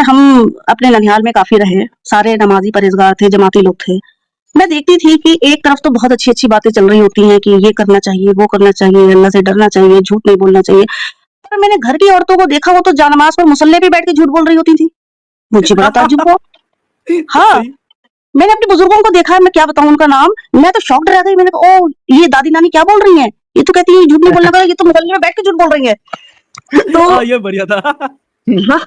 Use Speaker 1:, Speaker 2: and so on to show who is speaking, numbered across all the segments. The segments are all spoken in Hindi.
Speaker 1: हम अपने ननिहाल में काफ़ी रहे, सारे नमाज़ी परहेज़गार थे, जमाती लोग थे। मैं देखती थी कि एक तरफ तो बहुत अच्छी-अच्छी बातें चल रही होती हैं कि ये करना चाहिए, वो करना चाहिए, अल्लाह से डरना चाहिए, झूठ नहीं बोलना चाहिए। पर मैंने घर की औरतों को देखा, वो तो जानमाज़ पर मुसल्ले पे बैठ के झूठ बोल रही होती थी। मुझे बड़ा ताज्जुब हुआ। हाँ,
Speaker 2: सही।
Speaker 1: मैंने अपने बुजुर्गों को देखा है, मैं क्या बताऊँ उनका नाम, मैं तो शॉक्ड रह गई। मैंने कहा, ओह! ये दादी-नानी क्या बोल रही हैं? ये तो कहती है झूठ नहीं बोलना का, ये तो मुसल्ले में बैठ के झूठ बोल रही हैं। तो
Speaker 2: हाँ, ये बढ़िया था।
Speaker 1: हाँ,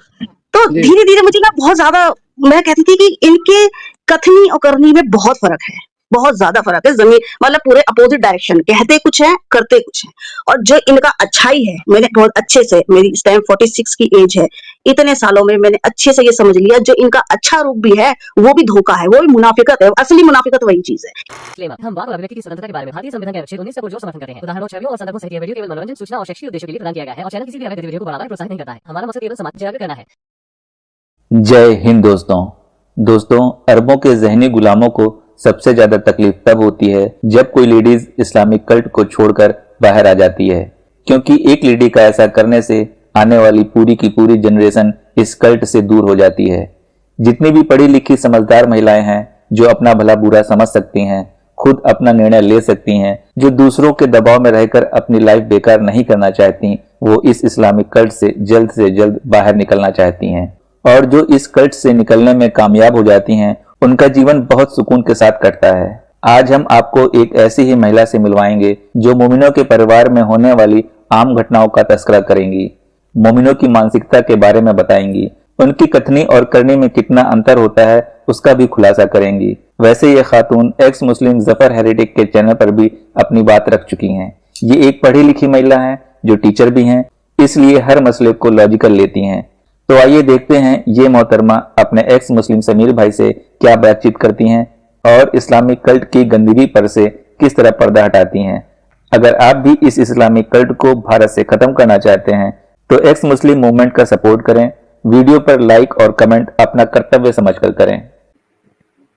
Speaker 1: तो
Speaker 3: जी।
Speaker 1: धीरे-धीरे मुझे ना बहुत ज़्यादा, मैं कहती थी कि इनके कथनी और करनी में बहुत फ़र्क है, बहुत ज़्यादा फ़र्क है। ज़मीन मतलब पूरे अपोज़िट डायरेक्शन, कहते कुछ हैं, करते कुछ हैं। और जो इनका अच्छाई है, मैंने बहुत अच्छे से, मेरी इस टाइम 46 की एज है, इतने सालों में मैंने अच्छे से ये समझ लिया, जो इनका अच्छा रूप भी है, वो भी धोखा है, वो भी मुनाफ़िकत है, असली मुनाफ़िकत वही चीज़ है।
Speaker 4: हम वाक और अभिव्यक्ति की स्वतंत्रता के बारे में भारतीय संविधान के अनुच्छेद 19 से पुरजोर समर्थन करते हैं। उदाहरणों, छवियों और संदर्भों सहित यह वीडियो केवल मनोरंजन, सूचना और शैक्षिक उद्देश्यों के लिए प्रदान किया गया है और चैनल किसी भी अवैध गतिविधियों को बढ़ावा या प्रोत्साहित नहीं करता है। हमारा मकसद केवल समाज जागरूक करना है।
Speaker 5: जय हिंद दोस्तों, अरबों के ज़हनी गुलामों को सबसे ज्यादा तकलीफ तब होती है जब कोई लेडीज इस्लामिक कल्ट को छोड़कर बाहर आ जाती है, क्योंकि एक लेडी का ऐसा करने से आने वाली पूरी की पूरी जनरेशन इस कल्ट से दूर हो जाती है। जितनी भी पढ़ी लिखी समझदार महिलाएं हैं जो अपना भला बुरा समझ सकती हैं, खुद अपना निर्णय ले सकती हैं, जो दूसरों के दबाव में रहकर अपनी लाइफ बेकार नहीं करना चाहती, वो इस इस्लामिक कल्ट से जल्द बाहर निकलना चाहती हैं। और जो इस कल्ट से निकलने में कामयाब हो जाती हैं, उनका जीवन बहुत सुकून के साथ कटता है। आज हम आपको एक ऐसी ही महिला से मिलवाएंगे जो मोमिनों के परिवार में होने वाली आम घटनाओं का तस्करा करेंगी, मोमिनों की मानसिकता के बारे में बताएंगी, उनकी कथनी और करनी में कितना अंतर होता है उसका भी खुलासा करेंगी। वैसे ये खातून एक्स मुस्लिम जफर हेरिटिक के चैनल पर भी अपनी बात रख चुकी हैं। ये एक पढ़ी लिखी महिला है जो टीचर भी हैं, इसलिए हर मसले को लॉजिकल लेती हैं। तो आइए देखते हैं ये मोहतरमा अपने एक्स मुस्लिम समीर भाई से क्या बातचीत करती हैं और इस्लामिक कल्ट की गंदगी पर से किस तरह पर्दा हटाती हैं। अगर आप भी इस इस्लामिक कल्ट को भारत से खत्म करना चाहते हैं तो एक्स मुस्लिम मूवमेंट का सपोर्ट करें, वीडियो पर लाइक और कमेंट अपना कर्तव्य समझकर करें।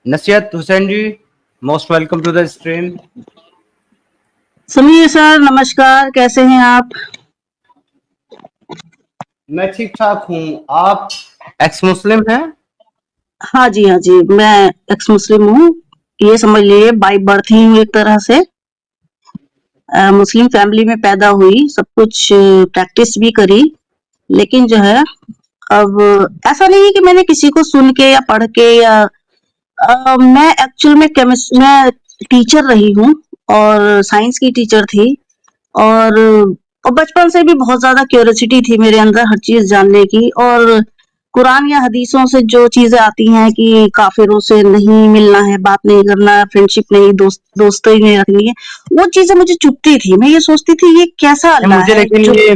Speaker 3: Nasihat Hussain ji, most welcome to the stream.
Speaker 1: Sameer sir नमस्कार, कैसे हैं आप?
Speaker 3: मैं ठीक ठाक हूँ। आप एक्स मुस्लिम हैं?
Speaker 1: हाँ जी, हाँ जी, मैं एक्स मुस्लिम हूँ। ये समझ लीजिए बाय बर्थ ही हूँ एक तरह से। मुस्लिम फैमिली में पैदा हुई, सब कुछ प्रैक्टिस भी करी, लेकिन जो है अब ऐसा नहीं है कि मैंने किसी को सुन के या पढ़ के या मैं एक्चुअल में मैं टीचर रही हूँ और साइंस की टीचर थी। और बचपन से भी बहुत ज्यादा क्यूरियोसिटी थी मेरे अंदर हर चीज जानने की। और कुरान या हदीसों से जो चीजें आती हैं कि काफिरों से नहीं मिलना है, बात नहीं करना है, फ्रेंडशिप नहीं, दोस्ती नहीं रखनी है, वो चीजें मुझे चुभती थी। मैं ये सोचती थी ये कैसा अल्लाह
Speaker 3: मुझे
Speaker 1: है
Speaker 3: लेकिन
Speaker 1: जो
Speaker 3: ये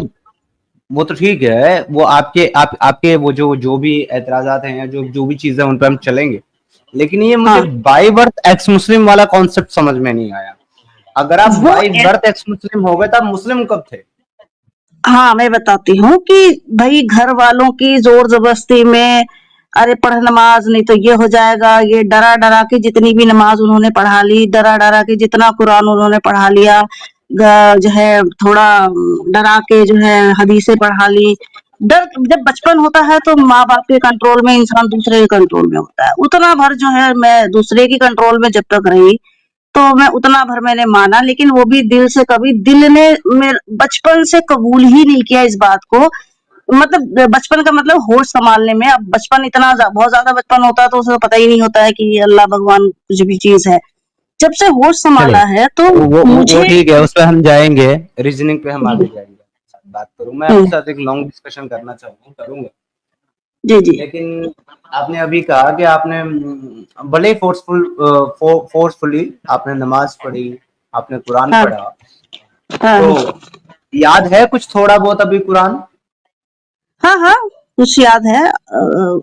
Speaker 3: वो तो ठीक है, वो आपके वो जो भी एतराजात हैं, जो भी चीजें उन पर हम चलेंगे, लेकिन ये मुझे
Speaker 1: हाँ
Speaker 3: बाय बर्थ एक्स मुस्लिम वाला कॉन्सेप्ट समझ में नहीं आया। अगर आप
Speaker 1: वो
Speaker 3: बाय बर्थ एक्स मुस्लिम हो गए तो आप मुस्लिम कब थे?
Speaker 1: हाँ मैं बताती हूँ कि भाई घर वालों की जोर जबरदस्ती में, अरे पढ़ नमाज नहीं तो ये हो जाएगा, ये डरा डरा के जितनी भी नमाज उन्होंने पढ़ा ली, डरा डरा के जितना कुरान उन्होंने पढ़ा लिया, जो है थोड़ा डरा के जो है हदीसें पढ़ा ली। डर जब बचपन होता है तो माँ बाप के कंट्रोल में इंसान दूसरे के कंट्रोल में होता है। उतना भर जो है मैं दूसरे की कंट्रोल में जब तक रही तो मैं उतना भर मैंने माना, लेकिन वो भी दिल से, कभी दिल ने बचपन से कबूल ही नहीं किया इस बात को। मतलब बचपन का मतलब होश संभालने में, अब बचपन इतना बहुत ज्यादा बचपन होता है तो उसे पता ही नहीं होता है कि अल्लाह भगवान कुछ भी चीज है। जब से होश संभाला है तो
Speaker 3: वो
Speaker 1: मुझे
Speaker 3: ठीक है, उस पर हम जाएंगे, रीजनिंग पे हम आगे जाएंगे। बात करूं, मैं आपके साथ एक लॉन्ग डिस्कशन करना करूंगा,
Speaker 1: जी जी
Speaker 3: लेकिन आपने अभी कहा कि आपने बड़े फोर्सफुली आपने नमाज पढ़ी, आपने कुरान
Speaker 1: हाँ
Speaker 3: पढ़ा,
Speaker 1: हाँ
Speaker 3: तो याद है कुछ थोड़ा बहुत अभी कुरान?
Speaker 1: हाँ हाँ कुछ याद है।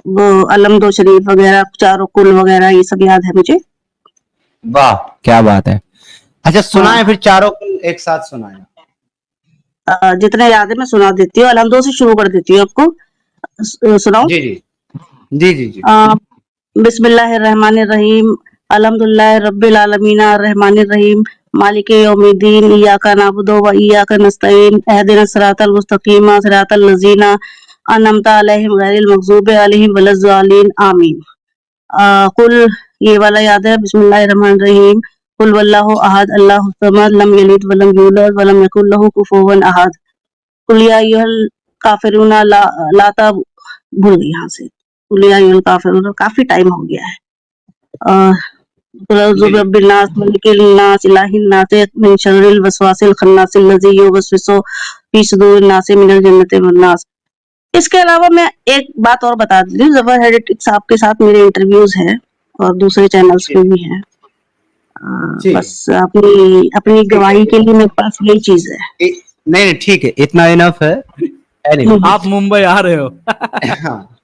Speaker 1: वो अलम दो शरीफ वगैरह, चारों कुल वगैरह, ये सब याद है मुझे।
Speaker 3: वाह क्या बात है। अच्छा सुनाए
Speaker 1: हाँ
Speaker 3: फिर चारों कुल एक साथ सुनाए।
Speaker 1: जितने याद है मैं सुना देती हूँ। अलम दो से शुरू कर देती हूँ आपको, सुनाओ।
Speaker 3: जी जी जी जी जी।
Speaker 1: बिस्मिल्लाहिर्रहमानिर्रहीम, अल्हम्दुलिल्लाहि रब्बिल आलमीन, अर्रहमानिर्रहीम, मालिके यौमिद्दीन, इय्याका नअबुदु व इय्याका नस्तईन, इहदिनस सिरातल मुस्तकीम, सिरातल लज़ीना अनअमता अलैहिम गैरिल मग़ज़ूबि अलैहिम वलज़्ज़ालिन आमीन। कुल ये वाला याद है, बिस्मिल्लाहिर्रहमानिर्रहीम, कुल वल्लाहु अहद अल्लाहु समद लम यलिद वलम यूलद वलम यकुल लहू कुफुवन अहद। कुल या अय्युहल काफिरूना लाता भूल गई यहाँ से। कुल या अय्युहल काफिरूना काफी टाइम हो गया है। रब्बिन नास मलिकिन नास इलाहिन नास मिन शर्रिल वसवासिल खन्नासिल लज़ी युवस्विसु फी सुदूरिन नास मिनल जन्नति वन नास। इसके अलावा मैं एक बात और बता देती हूँ, ज़फर हेरिटेज साहब के साथ मेरे इंटरव्यूज हैं और दूसरे चैनल्स पे भी हैं।
Speaker 3: जी।
Speaker 1: बस अपनी गवाही के लिए मेरे पास यही चीज है।
Speaker 3: नहीं ठीक है, इतना इनफ है। Anyway,
Speaker 2: आप मुंबई आ रहे हो।
Speaker 3: हाँ,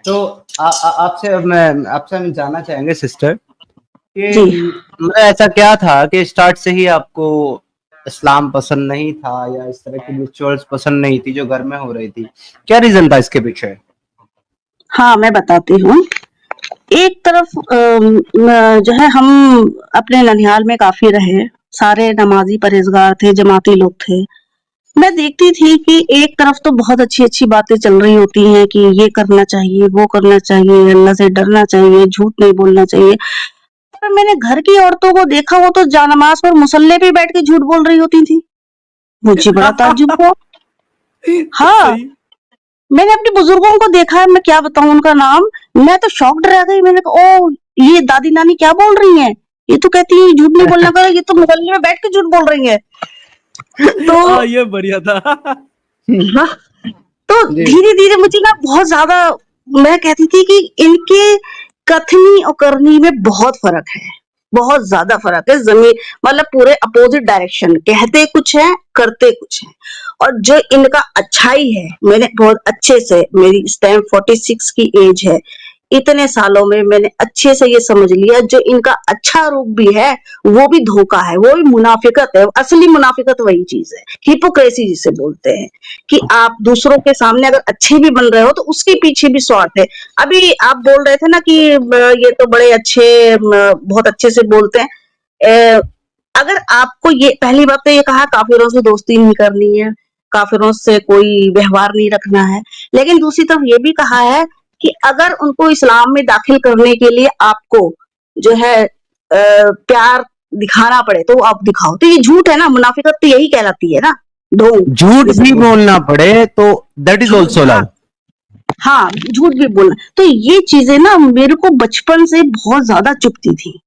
Speaker 3: तो आपसे हम जानना चाहेंगे सिस्टर कि
Speaker 1: जी।
Speaker 3: मतलब ऐसा क्या था कि स्टार्ट से ही आपको इस्लाम पसंद नहीं था या इस तरह की रिचुअल्स पसंद नहीं थी जो घर में हो रही थी? क्या रीजन था इसके पीछे?
Speaker 1: हाँ, मैं बताती हूँ। एक तरफ जो है हम अपने ननिहाल में काफी रहे, सारे नमाजी परहेजगार थे, जमाती लोग थे। मैं देखती थी कि एक तरफ तो बहुत अच्छी अच्छी बातें चल रही होती हैं कि ये करना चाहिए, वो करना चाहिए, अल्लाह से डरना चाहिए, झूठ नहीं बोलना चाहिए। पर मैंने घर की औरतों को देखा, वो तो जानमाज पर मुसल्ले पे बैठ के झूठ बोल रही होती थी। मुझे बड़ा ताज्जुब हुआ। हाँ,
Speaker 2: सही।
Speaker 1: मैंने अपने बुजुर्गों को देखा, मैं क्या बताऊं उनका नाम, मैं तो शॉक्ड रह गई। मैंने कहा ओ ये दादी नानी क्या बोल रही हैं, ये तो कहती है झूठ नहीं बोलना करो, ये तो मुसल्ले में बैठ के झूठ बोल रही है। तो
Speaker 2: हाँ, ये बढ़िया था।
Speaker 1: हाँ, तो
Speaker 3: जी।
Speaker 1: धीरे धीरे मुझे ना बहुत ज्यादा, मैं कहती थी कि इनके कथनी और करनी में बहुत फर्क है, बहुत ज्यादा फर्क है। जमीन मतलब पूरे अपोजिट डायरेक्शन, कहते कुछ है करते कुछ है। और जो इनका अच्छाई है, मैंने बहुत अच्छे से, मेरी इस टाइम 46 की एज है, इतने सालों में मैंने अच्छे से ये समझ लिया, जो इनका अच्छा रूप भी है वो भी धोखा है, वो भी मुनाफिकत है। असली मुनाफिकत वही चीज है, हिपोक्रेसी जिसे बोलते हैं, कि आप दूसरों के सामने अगर अच्छे भी बन रहे हो तो उसके पीछे भी स्वार्थ है। अभी आप बोल रहे थे ना कि ये तो बड़े अच्छे, बहुत अच्छे से बोलते हैं। अगर आपको ये, पहली बात तो ये कहा काफिरों से दोस्ती नहीं करनी है, काफिरों से कोई व्यवहार नहीं रखना है, लेकिन दूसरी तरफ ये भी कहा है कि अगर उनको इस्लाम में दाखिल करने के लिए आपको जो है प्यार दिखाना पड़े तो आप दिखाओ। तो ये झूठ है ना, मुनाफिकत तो यही कहलाती है ना, ढोंग।
Speaker 3: झूठ भी बोलना पड़े तो दैट इज ऑल्सो लव।
Speaker 1: हाँ, झूठ भी बोलना। तो ये चीजें ना मेरे को बचपन से बहुत ज्यादा चुभती थी।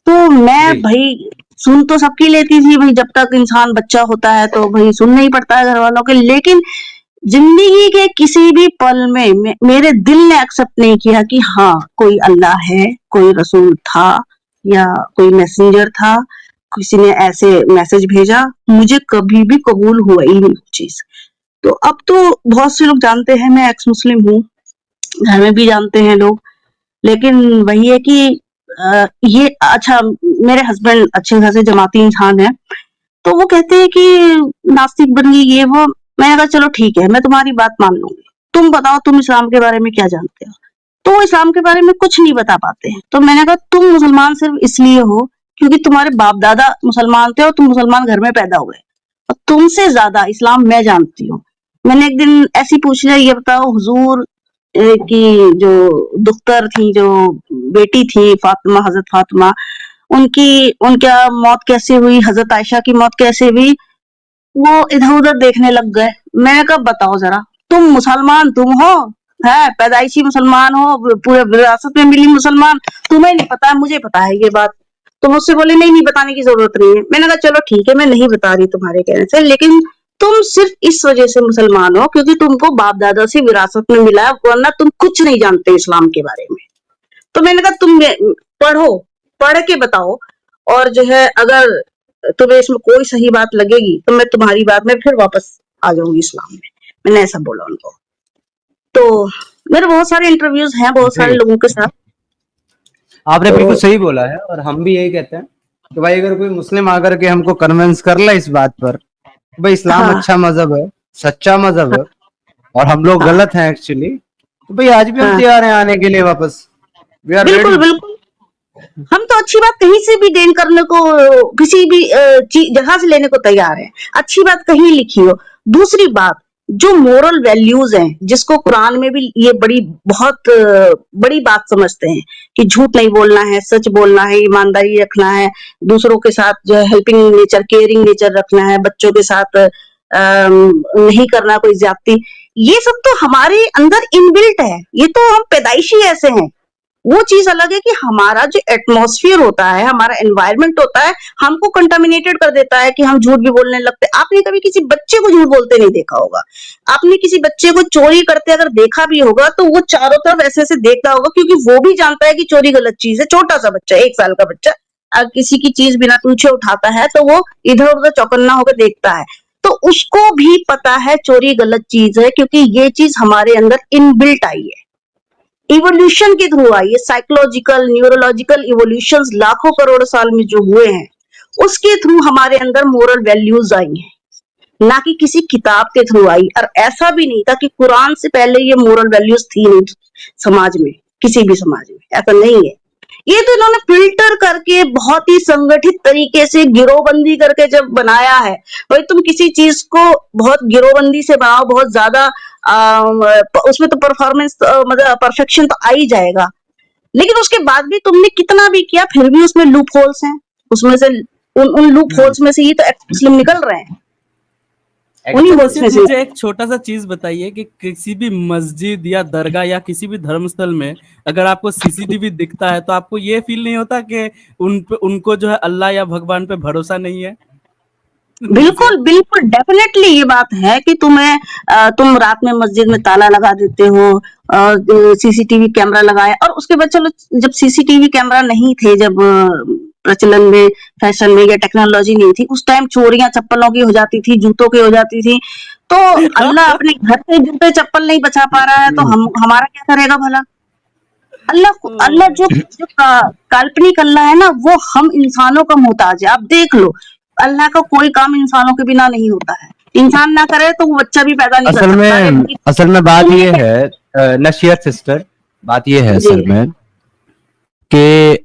Speaker 1: तो मैं
Speaker 3: जी।
Speaker 1: भाई सुन तो सबकी लेती थी भाई, जब तक इंसान बच्चा होता है तो भाई सुनना ही पड़ता है घर वालों के। लेकिन जिंदगी के किसी भी पल में मेरे दिल ने एक्सेप्ट नहीं किया कि हाँ कोई अल्लाह है, कोई रसूल था या कोई मैसेंजर था, किसी ने ऐसे मैसेज भेजा। मुझे कभी भी कबूल हुआ ही नहीं चीज। तो अब तो बहुत से लोग जानते हैं मैं एक्स मुस्लिम हूँ, घर में भी जानते हैं लोग। लेकिन वही है कि ये अच्छा, मेरे हस्बैंड अच्छे खासे जमाती इंसान है, तो वो कहते हैं कि नास्तिक बन गई ये वो। मैंने कहा चलो ठीक है, मैं तुम्हारी बात मान लूंगी, तुम बताओ तुम इस्लाम के बारे में क्या जानते हो। तो वो इस्लाम के बारे में कुछ नहीं बता पाते हैं। तो मैंने कहा तुम मुसलमान सिर्फ इसलिए हो क्योंकि तुम्हारे बाप दादा मुसलमान थे और तुम मुसलमान घर में पैदा हुए, और तुमसे ज्यादा इस्लाम मैं जानती हूँ। मैंने एक दिन ऐसी पूछ लिया, ये बताओ हुजूर की जो दुख्तर थी, जो बेटी थी फातिमा, हजरत फातिमा, उनका मौत कैसे हुई, हजरत आयशा की मौत कैसे हुई। वो इधर उधर देखने लग गए। मैंने कहा बताओ जरा, तुम मुसलमान तुम हो, है पैदाइशी मुसलमान हो, पूरे विरासत में मिली मुसलमान, तुम्हें नहीं पता है, मुझे पता है ये बात। तो मुझसे बोले नहीं नहीं बताने की जरूरत नहीं है। मैंने कहा चलो ठीक है, मैं नहीं बता रही तुम्हारे कहने से, लेकिन तुम सिर्फ इस वजह से मुसलमान हो क्योंकि तुमको बाप दादा से विरासत में मिला है, वरना तुम कुछ नहीं जानते इस्लाम के बारे में। तो मैंने कहा तुम पढ़ो, पढ़ के बताओ, और जो है अगर तुम्हें इसमें कोई सही बात लगेगी तो मैं तुम्हारी बात में फिर वापस आ जाऊंगी इस्लाम में। मैंने ऐसा बोला उनको। तो मेरे बहुत सारे इंटरव्यूज हैं बहुत सारे लोगों के साथ।
Speaker 3: आपने
Speaker 1: तो
Speaker 3: बिल्कुल सही बोला है, और हम भी यही कहते हैं कि भाई अगर कोई मुस्लिम आकर के हमको कन्विंस कर ले इस बात पर भाई इस्लाम
Speaker 1: हाँ,
Speaker 3: अच्छा मजहब है, सच्चा मजहब है, और हम लोग
Speaker 1: हाँ,
Speaker 3: गलत हैं एक्चुअली, तो भाई आज भी हम
Speaker 1: हाँ,
Speaker 3: तैयार हैं आने के लिए वापस। वी आर
Speaker 1: बिल्कुल
Speaker 3: रेडी।
Speaker 1: बिल्कुल। हम तो अच्छी बात कहीं से भी गेन करने को, किसी भी जगह से लेने को तैयार है। अच्छी बात कहीं लिखी हो। दूसरी बात, जो मोरल वैल्यूज हैं, जिसको कुरान में भी ये बहुत बड़ी बात समझते हैं कि झूठ नहीं बोलना है, सच बोलना है, ईमानदारी रखना है, दूसरों के साथ जो है हेल्पिंग नेचर, केयरिंग नेचर रखना है, बच्चों के साथ नहीं करना कोई ज्यादती, ये सब तो हमारे अंदर इनबिल्ट है, ये तो हम पैदाइशी ऐसे हैं। वो चीज अलग है कि हमारा जो एटमॉस्फेयर होता है, हमारा एनवायरनमेंट होता है, हमको कंटामिनेटेड कर देता है कि हम झूठ भी बोलने लगते हैं। आपने कभी किसी बच्चे को झूठ बोलते नहीं देखा होगा, आपने किसी बच्चे को चोरी करते अगर देखा भी होगा तो वो चारों तरफ ऐसे ऐसे देखता होगा, क्योंकि वो भी जानता है कि चोरी गलत चीज है। छोटा सा बच्चा, 1 साल का बच्चा, अगर किसी की चीज बिना पूछे उठाता है तो वो इधर उधर चौकन्ना होकर देखता है, तो उसको भी पता है चोरी गलत चीज है, क्योंकि ये चीज हमारे अंदर इनबिल्ट आई है, इवोल्यूशन के थ्रू आई है। साइकोलॉजिकल, न्यूरोलॉजिकल इवोल्यूशंस लाखों करोड़ साल में जो हुए हैं, उसके थ्रू हमारे अंदर मोरल वैल्यूज आई हैं, ना कि किसी किताब के थ्रू आई। और ऐसा भी नहीं था कि कुरान से पहले ये मोरल वैल्यूज थी नहीं समाज में, किसी भी समाज में, ऐसा नहीं है। ये तो इन्होंने फिल्टर करके बहुत ही संगठित तरीके से गिरोहबंदी करके जब बनाया है। भाई तुम किसी चीज को बहुत गिरोहबंदी से बनाओ, बहुत ज्यादा उसमें तो परफॉर्मेंस मतलब परफेक्शन तो आ ही जाएगा, लेकिन उसके बाद भी तुमने कितना भी किया फिर भी उसमें लूप होल्स हैं, उसमें से उन लूप होल्स में से ये तो मुस्लिम निकल रहे हैं। उन्हीं होल्स में से
Speaker 2: मुझे एक छोटा सा चीज बताइए कि किसी भी मस्जिद या दरगाह या किसी भी धर्मस्थल में अगर आपको सीसीटीवी दिखता है तो आपको ये फील नहीं होता कि उनको जो है अल्लाह या भगवान पे भरोसा नहीं है?
Speaker 1: बिल्कुल बिल्कुल, डेफिनेटली ये बात है कि तुम रात में मस्जिद में ताला लगा देते हो, सीसीटीवी कैमरा लगाया, और उसके बाद चलो जब सीसीटीवी कैमरा नहीं थे, जब प्रचलन में, फैशन में या टेक्नोलॉजी नहीं थी, उस टाइम चोरियां चप्पलों की हो जाती थी, जूतों की हो जाती थी। तो अल्लाह अपने घर से जूते चप्पल नहीं बचा पा रहा है तो हमारा क्या करेगा भला? अल्लाह जो काल्पनिक अल्लाह है ना, वो हम इंसानों का मोहताज है। आप देख लो, अल्लाह का कोई काम इंसानों के बिना नहीं होता है, इंसान ना करे तो वो बच्चा भी पैदा नहीं कर सकता।
Speaker 3: असल में बात ये है नशियत सिस्टर, बात ये है असल में कि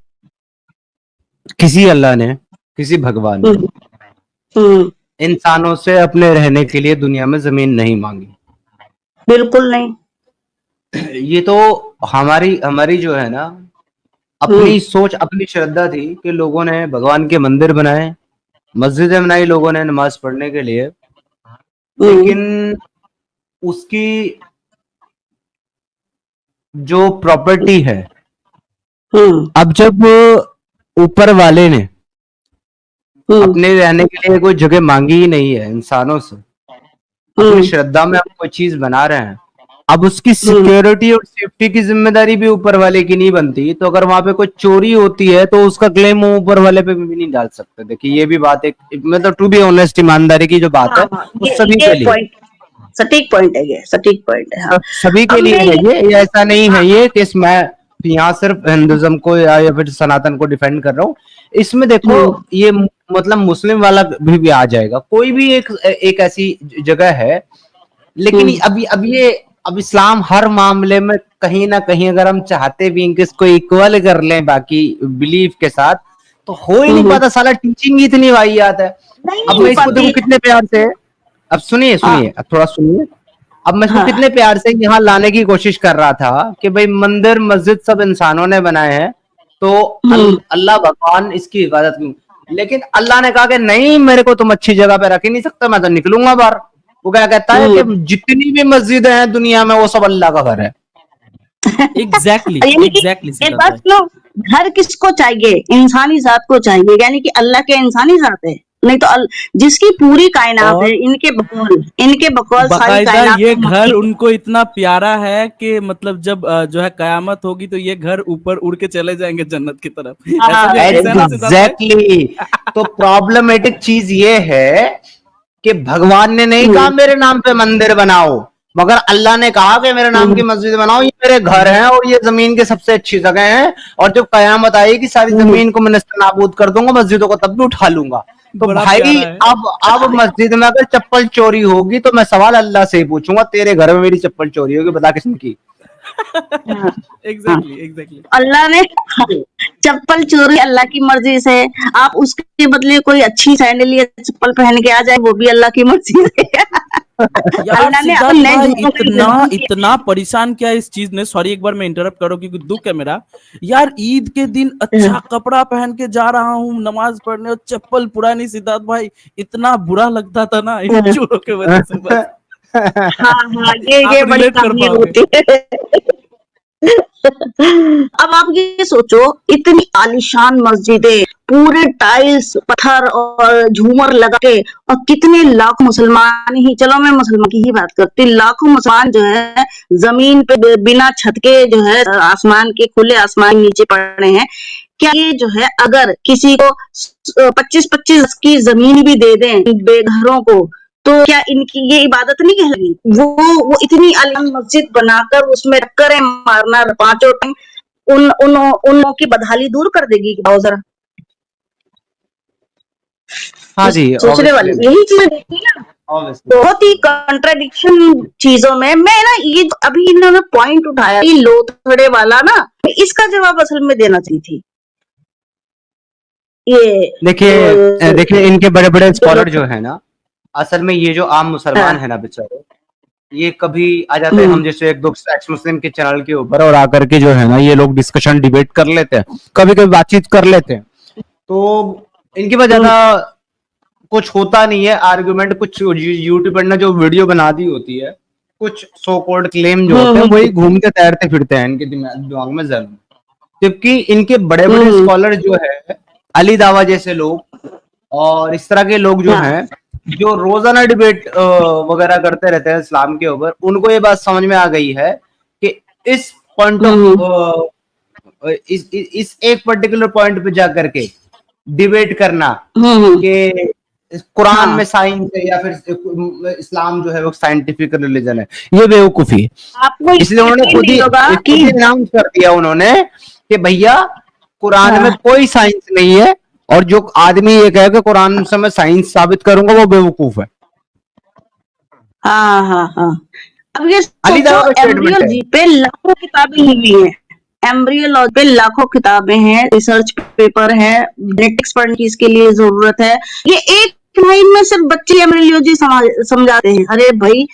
Speaker 3: किसी अल्लाह ने, किसी भगवान ने इंसानों से अपने रहने के लिए दुनिया में जमीन नहीं मांगी,
Speaker 1: बिल्कुल नहीं।
Speaker 3: ये तो हमारी जो है ना अपनी सोच, अपनी श्रद्धा थी कि लोगों ने भगवान के मंदिर बनाए, मस्जिदें बनाई लोगों ने नमाज पढ़ने के लिए, लेकिन उसकी जो प्रॉपर्टी है, अब जब ऊपर वाले ने अपने रहने के लिए कोई जगह मांगी ही नहीं है इंसानों से, अपनी श्रद्धा में हम कोई चीज बना रहे हैं, अब उसकी सिक्योरिटी और सेफ्टी की जिम्मेदारी भी ऊपर वाले की नहीं बनती, तो अगर वहां पे कोई चोरी होती है तो उसका क्लेम वो ऊपर वाले पे भी नहीं डाल सकते। देखिए ये भी बात एक, मतलब टू बी ऑनेस्ट, ईमानदारी की जो बात है वो सभी के लिए
Speaker 1: सटीक पॉइंट है, ये सटीक पॉइंट है,
Speaker 3: सभी के लिए है ये ऐसा नहीं है ये कि मैं यहाँ सिर्फ हिंदुज्म को या फिर सनातन को डिफेंड कर रहा हूँ। इसमें देखो ये मतलब मुस्लिम वाला भी आ जाएगा, कोई भी एक ऐसी जगह है, लेकिन अब इस्लाम हर मामले में कहीं ना कहीं अगर हम चाहते भी कि इसको इक्वल कर लें बाकी बिलीफ के साथ, तो हो ही नहीं पाता। साला टीचिंग ही इतनी वाहियात है। अब मैं इसको देखो कितने प्यार से, अब सुनिए थोड़ा सुनिए, अब मैं इसको कितने प्यार से यहाँ लाने की कोशिश कर रहा था कि भाई मंदिर मस्जिद सब इंसानों ने बनाए हैं, तो अल्लाह भगवान इसकी हिफाजत क्यों? लेकिन अल्लाह ने कहा कि नहीं, मेरे को तुम अच्छी जगह पे रख ही नहीं सकते, मैं तो निकलूंगा बाहर। वो क्या कहता है कि जितनी भी मस्जिदें हैं दुनिया में वो सब अल्लाह का घर है।
Speaker 2: एग्जैक्टली
Speaker 1: घर किसको चाहिए? इंसानी जात को चाहिए, यानी कि अल्लाह के इंसानी जात है, नहीं तो जिसकी पूरी कायनात है, इनके बकौल सारी कायनात।
Speaker 2: ये घर उनको इतना प्यारा है कि मतलब जब जो है कयामत होगी तो ये घर ऊपर उड़ के चले जाएंगे जन्नत की तरफ।
Speaker 3: एग्जैक्टली। तो प्रॉब्लमेटिक चीज ये है कि भगवान ने नहीं कहा मेरे नाम पे मंदिर बनाओ, मगर अल्लाह ने कहा कि मेरे नाम की मस्जिद बनाओ, ये मेरे घर हैं और ये जमीन की सबसे अच्छी जगह है, और जब कयामत आएगी सारी जमीन को मैं नस्तानाबूद कर दूंगा, मस्जिदों को तब भी उठा लूंगा। तो भाई अब मस्जिद में अगर चप्पल चोरी होगी तो मैं सवाल अल्लाह से ही पूछूंगा, तेरे घर में मेरी चप्पल चोरी होगी, बता किसने की?
Speaker 2: एग्जैक्टली।
Speaker 1: अल्लाह ने चप्पल चोरी अल्लाह की मर्जी से, आप उसके बदले कोई अच्छी सैंडल या चप्पल पहन के आ जाए, वो भी अल्लाह की मर्जी से।
Speaker 2: यार
Speaker 1: अल्लाह ने
Speaker 2: सिद्धार्थ
Speaker 1: अपने
Speaker 2: भाई
Speaker 1: झूठों के
Speaker 2: इतना
Speaker 1: जुल्म की-
Speaker 2: इतना परेशान किया इस चीज ने, सॉरी एक बार मैं इंटरप्ट करूं क्योंकि दुख है मेरा। यार ईद के दिन अच्छा कपड़ा पहन के जा रहा हूँ नमाज पढ़ने और चप्पल पुरानी, सिद्धार्थ भाई इतना बुरा लगता था ना इन चोरों के वजह से। बस
Speaker 1: हाँ हाँ,
Speaker 2: आप
Speaker 1: ये बड़ी
Speaker 2: रिलेट कर
Speaker 1: कहानी
Speaker 2: पाओगे।
Speaker 1: होती है। अब आप ये सोचो, इतनी आलीशान मस्जिदें, पूरे टाइल्स पत्थर और झूमर लगा के, और कितने लाखों मुसलमान ही, चलो मैं मुसलमान की ही बात करती हूँ, लाखों मुसलमान जो है जमीन पे बिना छत के जो है आसमान के, खुले आसमान नीचे पड़े हैं। क्या ये जो है अगर किसी को 25-25 की जमीन भी दे दें बेघरों को, तो क्या इनकी ये इबादत नहीं कहलाएगी? वो इतनी आलीशान मस्जिद बनाकर उसमें टक्करें मारना पांचों टाइम उन लोगों की बदहाली दूर कर देगी क्या जरा?
Speaker 3: हाँ जी,
Speaker 1: सोचने वाली
Speaker 3: ऑब्वियसली
Speaker 1: यही चीजें देखती है ना,
Speaker 3: ऑब्वियसली।
Speaker 1: बहुत ही कंट्राडिक्शन चीजों में। मैं ना ये जो अभी इन्होंने पॉइंट उठाया ये लोथड़े वाला ना, इसका जवाब असल में देना चाहिए थी। ये
Speaker 3: देखिए इनके बड़े बड़े
Speaker 1: जो
Speaker 3: स्कॉलर
Speaker 1: लोग
Speaker 3: जो है ना, असल में ये जो आम मुसलमान
Speaker 1: हाँ,
Speaker 3: है ना बेचारे, ये कभी आ जाते हैं हम जैसे एक दो एक्स मुस्लिम के चैनल के ऊपर और आकर के जो है ना ये लोग डिस्कशन डिबेट कर लेते हैं, कभी कभी बातचीत कर लेते हैं, तो इनके पास ज्यादा कुछ होता नहीं है आर्गुमेंट। कुछ यूट्यूबर ने जो वीडियो बना दी होती है, कुछ सो कॉल्ड क्लेम जो होते हैं वही घूमते तैरते फिरते हैं इनके दिमाग में जरूर। जबकि इनके बड़े बड़े स्कॉलर जो है, अली दावा जैसे लोग और इस तरह के लोग जो हैं, जो रोजाना डिबेट वगैरह करते रहते हैं इस्लाम के ऊपर, उनको ये बात समझ में आ गई है कि इस पॉइंट ऑफ इस एक पर्टिकुलर पॉइंट पे जाकर के डिबेट करना कि कुरान में साइंस है या फिर इस्लाम जो है वो साइंटिफिक रिलीजन है, ये बेवकूफी है।
Speaker 1: आपको
Speaker 3: इसलिए उन्होंने खुद ही अनाउंस कर दिया उन्होंने कि भैया कुरान में कोई साइंस नहीं है, और जो आदमी ये कहे कि कुरान से मैं साइंस साबित करूंगा वो बेवकूफ है।
Speaker 1: हाँ हाँ हाँ। अब ये
Speaker 3: अली
Speaker 1: सोचो,
Speaker 3: दावा का स्टेटमेंट है।
Speaker 1: एम्ब्रियोलॉजी पे लाखों किताबें हुई हैं, एम्ब्रियोलॉजी पे लाखों किताबें हैं, रिसर्च पेपर है, जेनेटिक्स पढ़ने की इसके लिए जरूरत है। ये एक लाइन में सिर्फ बच्चे एम्ब्रियोलॉजी समझाते हैं। अरे भाई,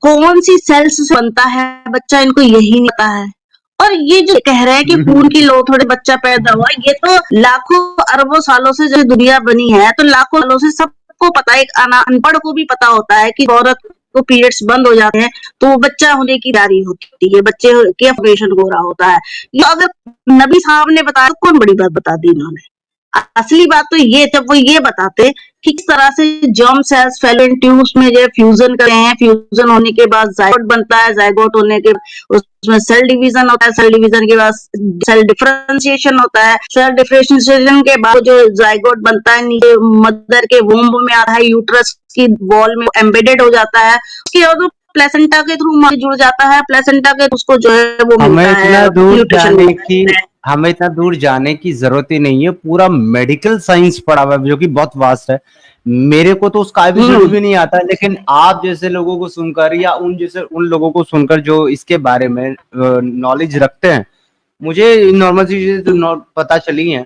Speaker 1: कौन सी सेल्स से बनता है बच्चा, इनको यही नहीं पता है। और ये जो कह रहे हैं कि खून की लोथड़े बच्चा पैदा हुआ, ये तो लाखों अरबों सालों से जो दुनिया बनी है, तो लाखों सालों से सबको पता है, एक अनपढ़ को भी पता होता है कि औरत को पीरियड्स बंद हो जाते हैं तो वो बच्चा होने की तैयारी होती है, बच्चे के ऑपरेशन हो रहा होता है। ये अगर नबी साहब ने बताया तो कौन बड़ी बात बता दी इन्होंने। असली बात तो ये, जब वो ये बताते कि किस तरह से जर्म सेल्स फैलोपियन ट्यूब्स में जो फ्यूजन करते हैं, फ्यूजन होने के बाद जायगोट बनता है, जायगोट होने के उसमें सेल डिवीजन होता है, सेल डिवीजन के बाद सेल डिफरेंशिएशन होता है, सेल डिफरेंशिएशन के बाद जो जायगोट बनता है नीचे मदर के वोम्ब में आता है, यूट्रस की वॉल में एम्बेडेड हो जाता है, उसके बाद वो प्लेसेंटा के थ्रू जुड़ जाता है, प्लेसेंटा के उसको जो है वो
Speaker 3: हमें
Speaker 1: मिलता
Speaker 3: इतना
Speaker 1: है
Speaker 3: दूर
Speaker 1: न्यूट्रिशन
Speaker 3: जाने
Speaker 1: मिलता
Speaker 3: की
Speaker 1: है।
Speaker 3: हमें इतना दूर जाने की जरूरत ही नहीं है। पूरा मेडिकल साइंस पढ़ा हुआ है जो कि बहुत वास्ट है। मेरे को तो उसका एबीसीडी भी नहीं आता, लेकिन आप जैसे लोगों को सुनकर या उन लोगों को सुनकर जो इसके बारे में नॉलेज रखते हैं, मुझे नॉर्मल चीजें तो पता चली हैं,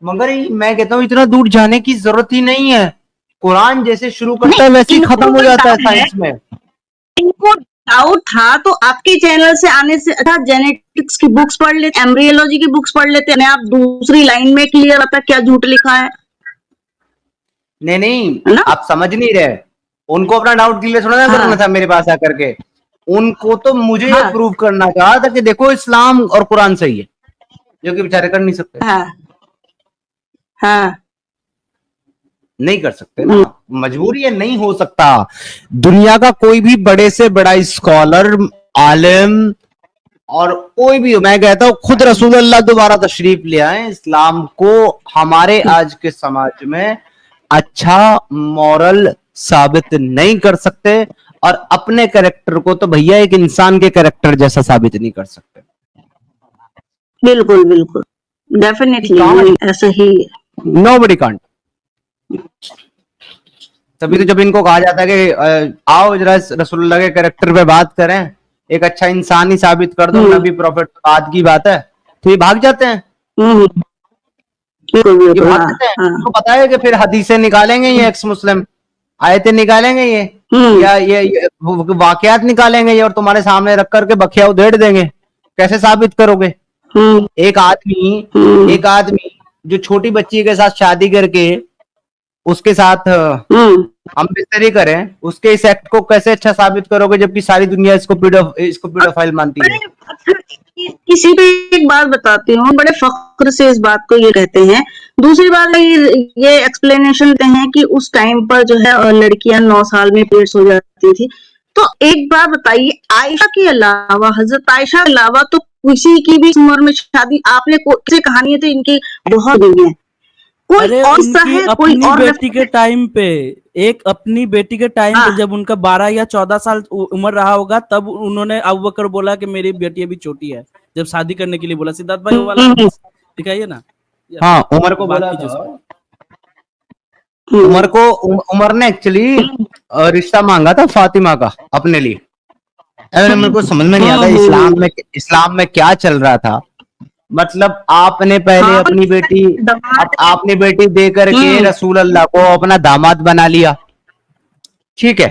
Speaker 3: मगर मैं कहता हूँ इतना दूर जाने की जरूरत ही नहीं है। कुरान जैसे शुरू करता है वैसे ही खत्म हो जाता है साइंस में।
Speaker 1: इनको डाउट था तो आपके चैनल से आने से अच्छा जेनेटिक्स की बुक्स पढ़ लेते, एम्ब्रियोलॉजी की बुक्स पढ़ लेते हैं, आप दूसरी लाइन में क्लियर आता क्या झूठ लिखा है।
Speaker 3: नहीं, आप समझ नहीं रहे। उनको अपना डाउट क्लियर थोड़ा ना करना था मेरे पास आकर के, उनको तो मुझे ये प्रूव करना चाहा था कि देखो इस्लाम और कुरान सही है, जो कि बेचारे कर नहीं सकते। नहीं कर सकते ना, मजबूरी है, नहीं हो सकता। दुनिया का कोई भी बड़े से बड़ा स्कॉलर, आलिम और कोई भी, मैं कहता हूं खुद रसूल अल्लाह दोबारा तशरीफ ले आए, इस्लाम को हमारे आज के समाज में अच्छा मॉरल साबित नहीं कर सकते, और अपने कैरेक्टर को तो भैया एक इंसान के कैरेक्टर जैसा साबित नहीं कर सकते।
Speaker 1: बिल्कुल बिल्कुल, डेफिनेटली ऐसा ही है।
Speaker 3: Nobody can't. तभी तो जब इनको कहा जाता है कि आओ जरा रसूलुल्लाह के कैरेक्टर पे बात करें, एक अच्छा इंसान ही साबित कर दो, नबी प्रॉफिट बाद की बात है, तो ये भाग जाते हैं। ये भाग जाते हैं। तो पता है कि फिर हदीसें निकालेंगे ये एक्स मुस्लिम, आयतें निकालेंगे ये या ये वाकयात निकालेंगे और तुम्हारे सामने रख करके बखिया उधेड़ देंगे? कैसे साबित करोगे? एक आदमी जो छोटी बच्ची के साथ शादी करके उसके साथ हम बिस्तरी करें, उसके इस एक्ट को कैसे अच्छा साबित करोगे, जबकि सारी दुनिया इसको पीडोफाइल मानती है?
Speaker 1: किसी भी एक बात बताती हूँ, बड़े फख्र से इस बात को ये कहते हैं। दूसरी बात ये एक्सप्लेनेशन देते हैं कि उस टाइम पर जो है लड़कियां 9 साल में पीरियड्स हो जाती थी। तो एक बात बताइए, आयशा के अलावा, हजरत आयशा के अलावा तो किसी की भी उम्र में शादी आपने से कहानियां तो इनकी बहुत हुई है।
Speaker 2: अरे उनकी अपनी बेटी के टाइम पे, अपनी बेटी के टाइम पे जब उनका 12 या 14 साल उम्र रहा होगा, तब उन्होंने अबू बकर बोला कि मेरी बेटी अभी छोटी है, जब शादी करने के लिए बोला। सिद्धार्थ भाई वो वाला दिखाइए ना।
Speaker 3: हाँ, उमर को बोला था। उमर ने एक्चुअली रिश्ता मांगा था फातिमा का अपने लिए। मेरे को समझ में नहीं आता इस्लाम में क्या चल रहा था। मतलब आपने पहले अपनी बेटी दे करके रसूल अल्लाह को अपना दामाद बना लिया, ठीक है।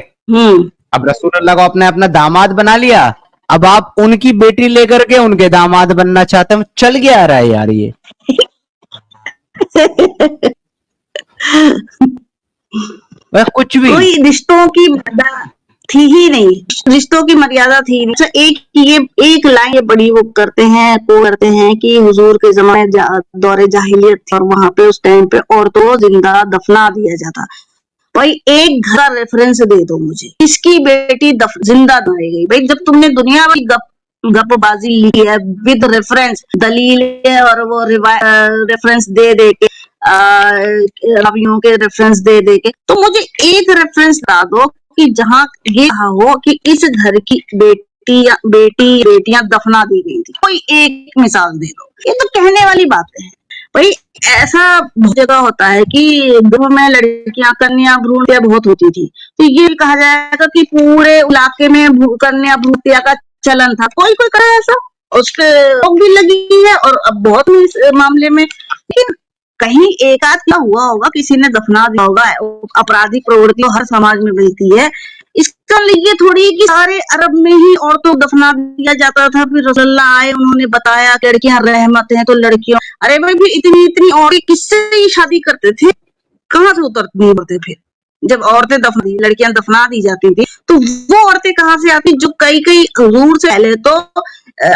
Speaker 3: अब रसूल अल्लाह को आपने अपना दामाद बना लिया, अब आप उनकी बेटी लेकर के उनके दामाद बनना चाहते हैं। चल गया आ रहा है यार ये। कुछ भी
Speaker 1: कोई रिश्तों की थी ही नहीं, रिश्तों की मर्यादा थी नहीं। एक लाइन ये बड़ी वो करते हैं कि हुजूर के जमाने दौरे जाहिलियत थी और वहां पे उस टाइम पे औरतों को जिंदा दफना दिया जाता। भाई एक घर का रेफरेंस दे दो मुझे, किसकी बेटी जिंदा दफनाई गई? भाई जब तुमने दुनिया में गपबाजी ली है विद रेफरेंस, दलील और वो रेफरेंस दे के रावियों के रेफरेंस दे के, तो मुझे एक रेफरेंस ला दो कि जहाँ ये कहा हो कि इस घर की बेटियां दफना दी गई थी। कोई एक मिसाल दे दो। ये तो कहने वाली बातें हैं। भाई ऐसा बहुत जगह होता है कि गाँव में लड़कियां कन्या भ्रूण हत्या बहुत होती थी, तो ये कहा जाएगा कि पूरे इलाके में कन्या भ्रूण हत्या का चलन था। कोई करे ऐसा, उसके रोक भी लगी है और अब बहुत इस मामले में। लेकिन कहीं एक आध क्या हुआ होगा, किसी ने दफना दिया होगा। आपराधिक प्रवृत्ति हर समाज में मिलती है। इसका लिए थोड़ी कि सारे अरब में ही औरतों को दफना दिया जाता था। फिर रसूलुल्लाह आए, उन्होंने बताया कि लड़कियां रहमत हैं तो लड़कियों, अरे भाई भी इतनी औरतें किससे ही शादी करते थे? कहाँ से उतरते फिर जब औरतें लड़कियां दफना दी जाती थी, तो वो औरतें कहाँ से आती? जो कई हुजूर से पहले, तो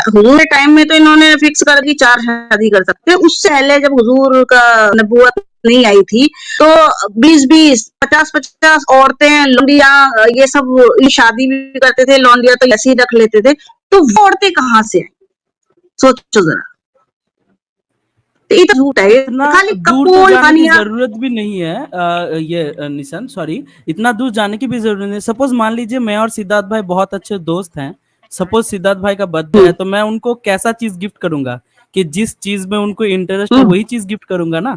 Speaker 1: हुजूर के टाइम में तो इन्होंने फिक्स कर दी 4 शादी कर सकते हैं। उससे पहले जब हुजूर का नबूवत नहीं आई थी, तो 20-20, 50-50 औरतें, लौंडियां, ये सब शादी भी करते थे। लौंडिया तो ऐसे ही रख लेते थे। तो वो औरतें कहाँ से आई? सोचो जरा। ये तो झूठ है, खाली
Speaker 2: दूर जाने की जरूरत भी नहीं है। ये निशान, सॉरी, इतना दूर जाने की भी जरूरत नहीं। सपोज मान लीजिए मैं और सिद्धार्थ भाई बहुत अच्छे दोस्त हैं। सपोज सिद्धार्थ भाई का बर्थडे है, तो मैं उनको कैसा चीज गिफ्ट करूंगा कि जिस चीज में उनको इंटरेस्ट है वही चीज गिफ्ट करूंगा ना।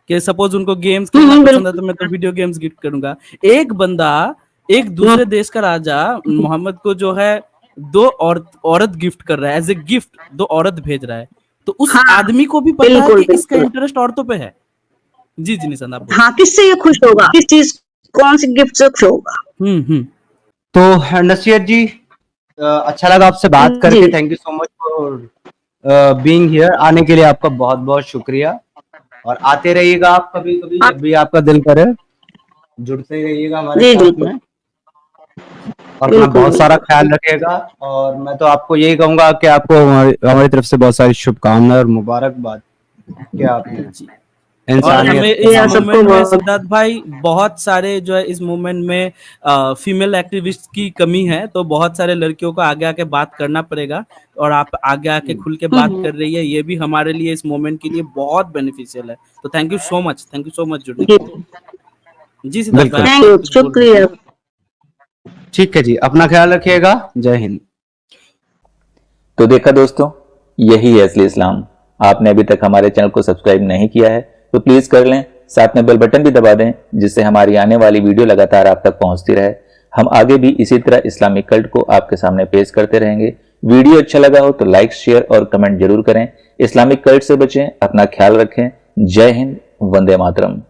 Speaker 2: कि सपोज उनको गेम्स खेलना पसंद है तो मैं तो वीडियो गेम्स गिफ्ट करूंगा। एक बंदा, एक दूसरे देश का राजा मोहम्मद को जो है 2 औरत गिफ्ट कर रहा है, एज ए गिफ्ट 2 औरत भेज रहा है, तो उस आदमी को भी पता है कि इसका इंटरेस्ट औरतों पे है। जी निशान, आप
Speaker 1: हाँ, किससे ये खुश होगा? किस चीज, कौन सी गिफ्ट से खुश होगा?
Speaker 3: तो नसीहत जी, अच्छा लगा आपसे बात करके। Thank you so much for being here. आने के लिए आपका बहुत बहुत शुक्रिया, और आते रहिएगा आप कभी जब भी आपका दिल करे, जुड़ते रहिएगा हमारे साथ में, और अपना बहुत सारा ख्याल रखिएगा। और मैं तो आपको यही कहूंगा कि आपको हमारी तरफ से बहुत सारी शुभकामनाएं और मुबारकबाद। क्या आपने
Speaker 2: सिद्धार्थ भाई, बहुत सारे जो है इस मूवमेंट में फीमेल एक्टिविस्ट की कमी है, तो बहुत सारे लड़कियों को आगे आके बात करना पड़ेगा, और आप आगे आके खुल के बात कर रही है, ये भी हमारे लिए इस मूवमेंट के लिए बहुत बेनिफिशियल है। तो थैंक यू सो मच जुड़ने के लिए। जी सिद्धार्थ भाई,
Speaker 1: शुक्रिया।
Speaker 3: ठीक है जी, अपना ख्याल रखिएगा। जय हिंद।
Speaker 5: तो देखा दोस्तों, यही है असली इस्लाम। आपने अभी तक हमारे चैनल को सब्सक्राइब नहीं किया है तो प्लीज कर लें, साथ में बेल बटन भी दबा दें, जिससे हमारी आने वाली वीडियो लगातार आप तक पहुंचती रहे। हम आगे भी इसी तरह इस्लामिक कल्ट को आपके सामने पेश करते रहेंगे। वीडियो अच्छा लगा हो तो लाइक, शेयर और कमेंट जरूर करें। इस्लामिक कल्ट से बचें, अपना ख्याल रखें। जय हिंद, वंदे मातरम।